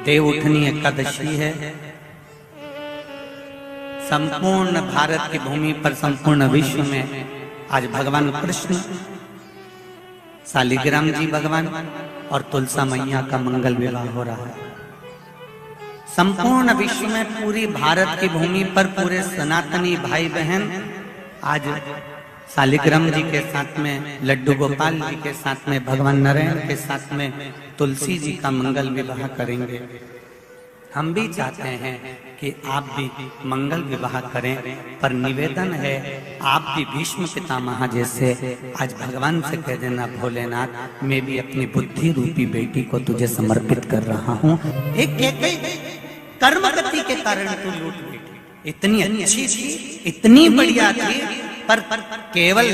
देवउठनी एकादशी है। संपूर्ण भारत की भूमि पर, संपूर्ण विश्व में आज भगवान कृष्ण, शालिग्राम जी भगवान और तुलसा मैया का मंगल विवाह हो रहा है। संपूर्ण विश्व में, पूरी भारत की भूमि पर पूरे सनातनी भाई बहन आज शालिग्राम जी के साथ में, लड्डू गोपाल जी के साथ में, भगवान नारायण के साथ में तुलसी जी का मंगल विवाह करेंगे। हम भी चाहते हैं कि आप भी मंगल विवाह करें, पर निवेदन है आप भी भीष्म पितामह जैसे आज भगवान से कह देना, भोलेनाथ मैं भी अपनी बुद्धि रूपी बेटी को तुझे समर्पित कर रहा हूँ। एक कर्म गति के कारण तू लूट बैठी, इतनी अच्छी थी, इतनी बढ़िया थी, पर केवल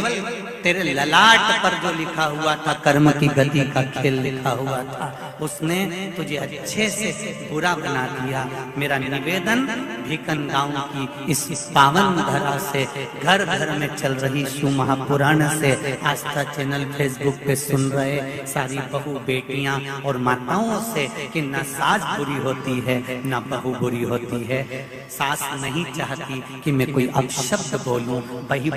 तेरे ललाट पर जो लिखा हुआ था कर्म की गति का खेल लिखा हुआ था, उसने तुझे अच्छे से बुरा बना दिया। मेरा निवेदन भीकन गांव की इस पावन धरा से, घर घर में चल रही शिव महापुराण से, आस्था चैनल फेसबुक पे सुन रहे सारी बहू बेटियां और माताओं से कि न सास बुरी होती है न बहू बुरी होती है। सास नहीं चाहती कि मैं कोई अपशब्द बोलूं,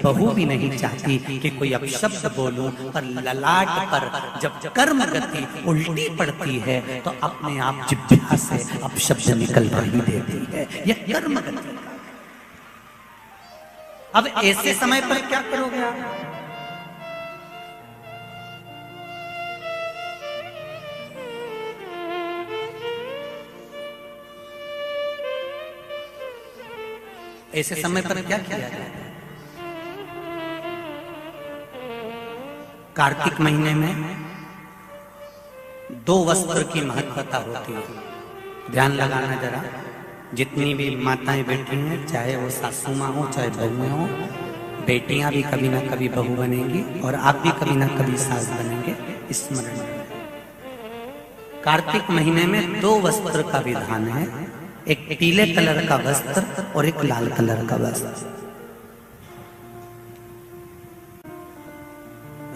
बहू भी नहीं चाहती कि कोई अपशब्द बोलूं, पर ललाट पर जब कर्म गति उल्टी पड़ती है तो अपने आप जिह्वा से अपशब्द निकल ही देती है। यह कर्म गति। अब ऐसे समय पर क्या करोगे आप? ऐसे समय पर क्या किया जाए? कार्तिक महीने में 2 वस्त्र की महत्वता होती है। ध्यान लगाना जरा, जितनी भी माताएं बैठी हैं, चाहे वो सासू माँ हो चाहे बहुएं हो, बेटियां भी कभी ना कभी बहू बनेंगी और आप भी कभी ना कभी सास बनेंगे, स्मरण में। कार्तिक महीने में 2 वस्त्र का विधान है, एक पीले कलर का वस्त्र और एक लाल कलर का वस्त्र।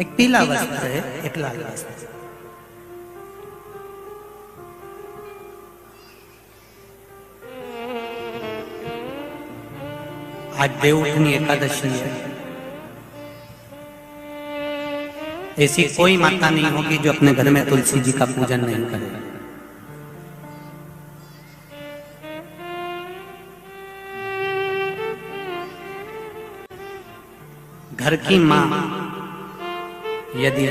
एक पीला वस्त्र है, एक लाल वस्त्र। आज देवउठनी एकादशी है। ऐसी कोई माता नहीं होगी जो अपने घर में तुलसी जी का पूजन नहीं करे। घर की मां यदि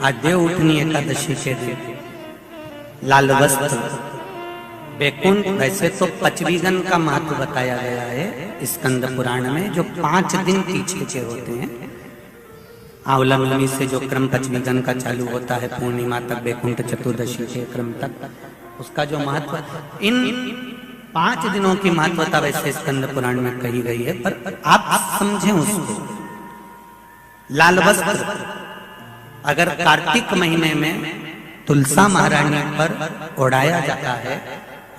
आज देवउठनी एकादशी के दिन लाल वस्त्र, बैकुंठ, वैसे तो पचवीगन का महत्व बताया गया है स्कंद पुराण में, जो 5 दिन पीछे के होते हैं। आंवला नवमी से जो क्रम पचवीगन का चालू होता है, पूर्णिमा तक, बैकुंठ चतुर्दशी के क्रम तक, उसका जो महत्व, इन 5 दिनों की महत्वता वैसे स्कंद पुराण में कही गई है, पर आप समझें उसको। लाल वस्त्र अगर कार्तिक महीने में तुलसा महारानी पर ओढ़ाया जाता है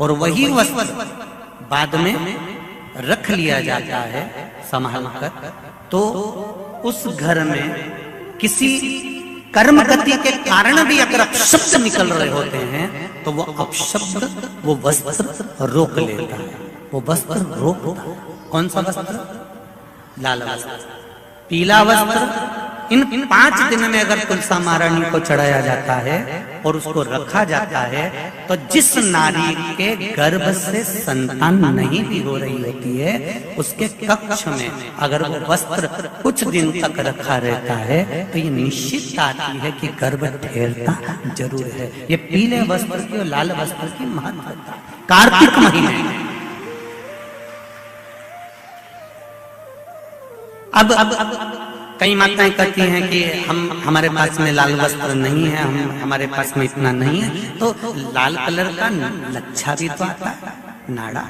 और वही वस्त्र बाद में रख लिया जाता है संभाल कर, तो उस घर में किसी कर्म गति के कारण भी अगर अपशब्द निकल रहे होते हैं तो वो अपशब्द, वो वस्त्र रोक लेता है, वो वस्त्र रोकता है। कौन सा वस्त्र? लाल वस्त्र। पीला वस्त्र इन 5 दिन में अगर तुलसा महारानी को चढ़ाया जाता है और उसको रखा जाता है, तो जिस नारी के गर्भ से संतान नहीं भी हो रही होती है, उसके कक्ष में अगर वो वस्त्र कुछ दिन तक रखा रहता है तो ये निश्चित आती है कि गर्भ ठहरता जरूर है। ये पीले वस्त्र की और लाल वस्त्र की महत्वता कार्तिक महीने में। अब कई माताएं कहती हैं कि हमारे पास में लाल वस्त्र नहीं है, हमारे पास में इतना नहीं है, तो लाल कलर का लच्छा भी तो आता है, नाड़ा।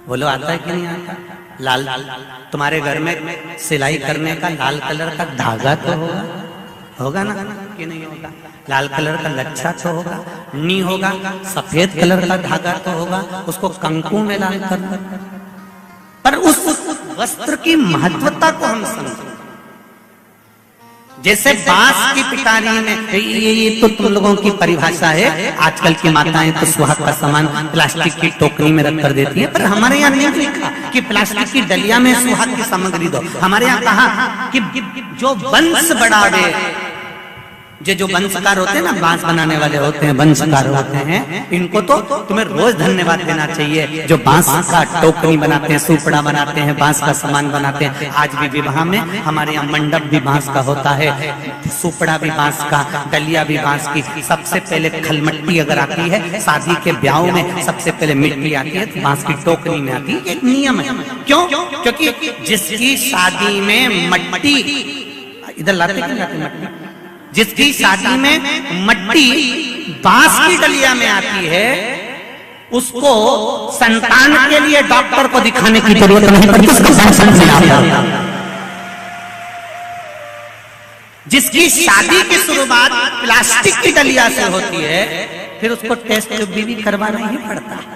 बोलो आता है कि नहीं आता? लाल तुम्हारे घर में सिलाई करने का लाल कलर का धागा तो होगा, होगा ना कि नहीं होगा? लाल कलर का लच्छा तो होगा, नहीं होगा सफेद कलर का धागा तो होगा, उसको कंकु में लाल कर। पर उस वस्त्र की महत्वता को हम समझें। जैसे बांस की पिटारी में, ये तो तुम लोगों की परिभाषा है। आजकल की माताएं तो सुहाग का सामान प्लास्टिक की टोकरी में रख कर देती है, पर हमारे यहाँ नहीं लिखा कि प्लास्टिक की डलिया में सुहाग की सामग्री दो। हमारे यहाँ कहा कि जो वंश बढ़ावे, जो वंशकार होते हैं ना, बांस बनाने वाले होते हैं, वंशकार होते हैं, इनको तो तुम्हें रोज धन्यवाद देना चाहिए। जो बांस का टोकरी बनाते हैं, सुपड़ा बनाते हैं, बांस का सामान बनाते हैं। आज भी विवाह में हमारे यहाँ मंडप भी बांस का होता है, सुपड़ा भी बांस का, डलिया भी बांस की। सबसे पहले खलमट्टी अगर आती है, शादी के ब्याह में सबसे पहले मिट्टी आती है तो बांस की टोकरी में आती है। एक नियम है। क्यों? क्योंकि जिसकी शादी में मट्टी, इधर लाते मट्टी, जिसकी शादी में मट्टी बांस की डलिया में आती है, उसको संतान के लिए डॉक्टर को दिखाने की जरूरत नहीं पड़ती। जिसकी शादी की शुरुआत प्लास्टिक की डलिया से होती है, फिर उसको टेस्ट भी करवाना ही पड़ता है।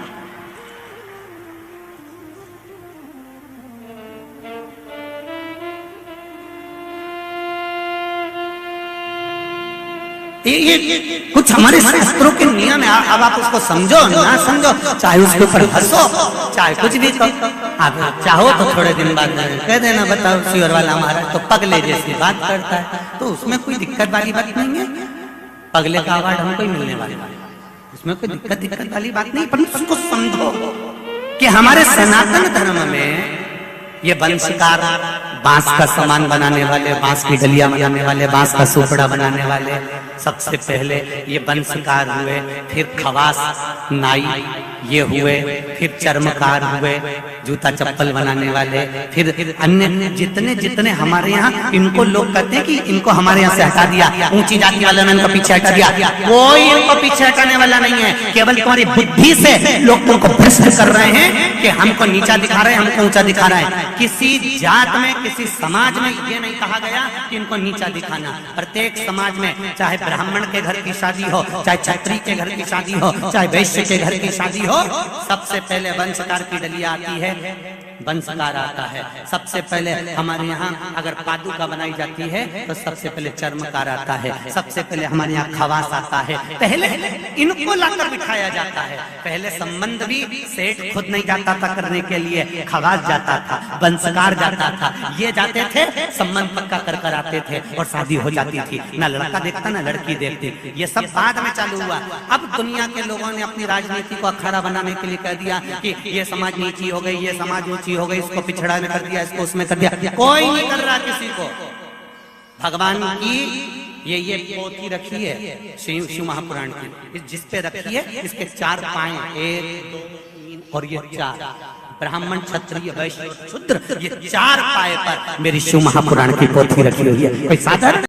ये कुछ हमारे शास्त्रों के नियम है। अब आप उसको समझो ना समझो, चाहे उसके ऊपर हंसो, चाहे कुछ भी करो। आप चाहो तो थोड़े दिन बाद कह देना, बताओ शिवर वाला महाराज तो पगले जैसी बात करता है, तो उसमें कोई दिक्कत वाली बात नहीं है। पगले का अवार्ड हमको ही मिलने वाला है, उसमें कोई दिक्कत वाली बात नहीं। पर उसको समझो कि हमारे सनातन धर्म में ये वंशकार, बांस का सामान बनाने वाले, बांस की डलिया बनाने वाले, बांस का सुपड़ा बनाने वाले, सबसे पहले ये वंशकार हुए, फिर खवास नाई ये हुए, फिर चर्मकार हुए, जूता चप्पल बनाने वाले, फिर अन्य जितने जितने हमारे यहाँ, इनको लोग कहते हैं कि इनको हमारे यहाँ से हटा दिया, ऊंची जाति वालों ने इनको पीछे हटा दिया। कोई इनको पीछे हटाने वाला नहीं है। केवल तुम्हारी बुद्धि से लोग तुमको भ्रष्ट कर रहे हैं कि हमको नीचा दिखा रहे हैं, हमको ऊंचा दिखा रहे हैं। किसी जात में, किसी समाज में ये नहीं कहा गया कि इनको नीचा दिखाना। प्रत्येक समाज में, चाहे ब्राह्मण के घर की शादी हो, चाहे क्षत्रिय के घर की शादी हो, चाहे वैश्य के घर की शादी हो, सबसे पहले वंशकार की डलिया आती है, वंशकार आता है। सबसे पहले हमारे यहाँ अगर पादुका बनाई जाती है तो सबसे पहले चर्मकार आता है, सबसे पहले हमारे यहाँ खवास आता है। पहले इनको लाकर बिठाया जाता है। पहले संबंध भी सेठ खुद नहीं जाता था करने के लिए, खवास जाता था, वंशकार जाता था, ये जाते थे, संबंध पक्का कर आते थे और शादी हो जाती थी। ना लड़का देखता ना लड़की देखती। ये सब बाद में चालू हुआ। अब दुनिया के लोगों ने अपनी राजनीति को अखाड़ा बनाने के लिए कह दिया कि ये समाज नीची हो गई, ये समाज ऊंची हो गई, इसको पिछड़ा में कर दिया, इसको उसमें कर दिया। कोई नहीं कर रहा किसी को। भगवान की ये पोथी रखी है शिव महापुराण की, जिस पे रखी है, इसके 4 पाए, 1 2 3 और ये 4, ब्राह्मण क्षत्रिय वैश्य शूद्र, ये 4 पाए पर मेरी शिव महापुराण की पोथी रखी हुई है। कोई साधारण